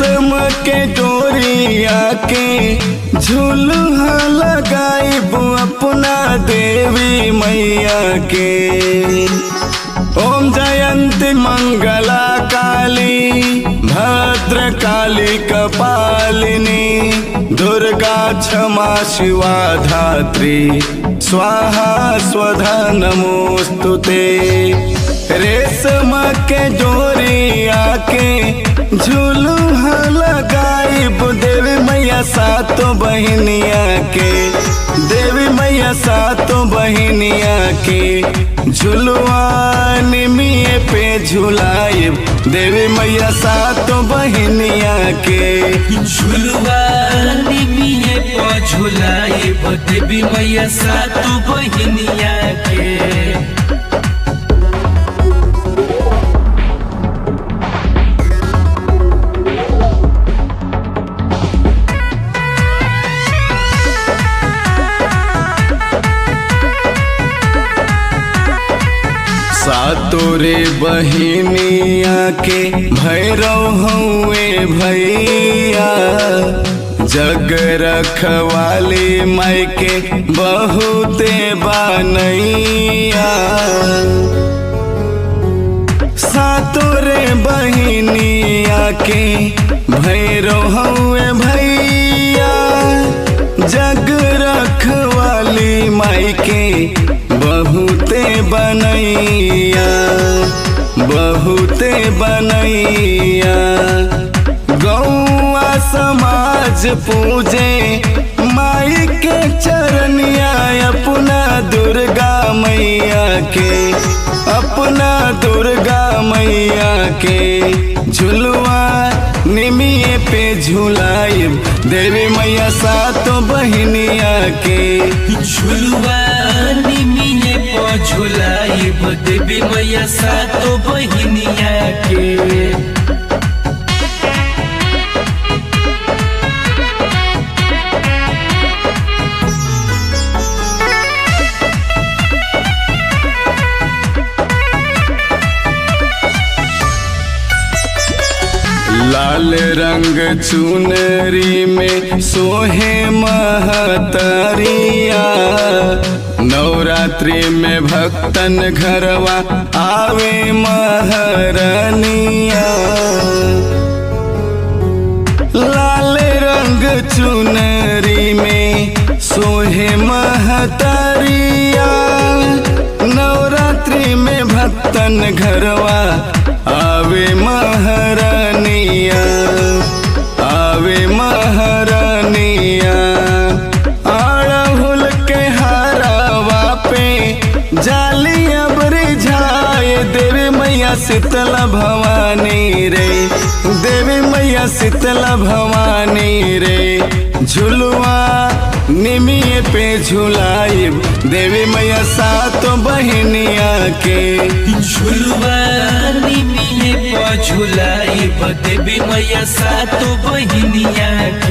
रेशम के डोरिया के झूलुहा लगाइब अपना देवी मैया के। ओम जयंती मंगला काली भद्र काली कपालिनी दुर्गा क्षमा शिवा धात्री स्वाहा स्वधा नमोस्तुते। रेशम के डोरिया के झूलुहा लगाइब देवी मैया सातों बहिनिया के। देवी मैया सातों बहिनिया के झुलुआ निमिये पे झुलाइब देवी मैया सातों बहिनिया के। झुलुआ निमिये पे झुलाइब देवी मैया सातों बहिनिया के। सातोरे बहिनिया के भैरव हुए भैया। जग रखवाली माई के बहुते बनैया। सातोरे बहिनिया के भैरव हुए भैया। जग रखवाली माई के बहुते बनैया बहुते बनैया। गौआ समाज पूजे माई के चरनिया अपना दुर्गा मैया के। अपना दुर्गा मैया के झुलुआ निमिये पे झुलाइब देवी मैया सातों बहिनिया के। झुलुआ निमिये पे झुलाइब देवी मैया सातों बहिनिया के। लाल रंग चुनरी में सोहे महतरिया। नवरात्रि में भक्तन घरवा आवे महरनिया। लाल रंग चुनरी में सोहे महतरिया। नवरात्रि में भक्तन घरवा आवे महरनिया। आवे महरनिया। अड़हुल के हरवा पे जाली अबरी झाए देवी मैया शीतला भवानी रे। देवी मैया शीतला भवानी रे। झुलुआ निमिये पे झुलाइब देवी मैया सातों बहिनिया के। झुलुआ निमिये पे झुलाइब देवी मैया सातों बहिनिया के।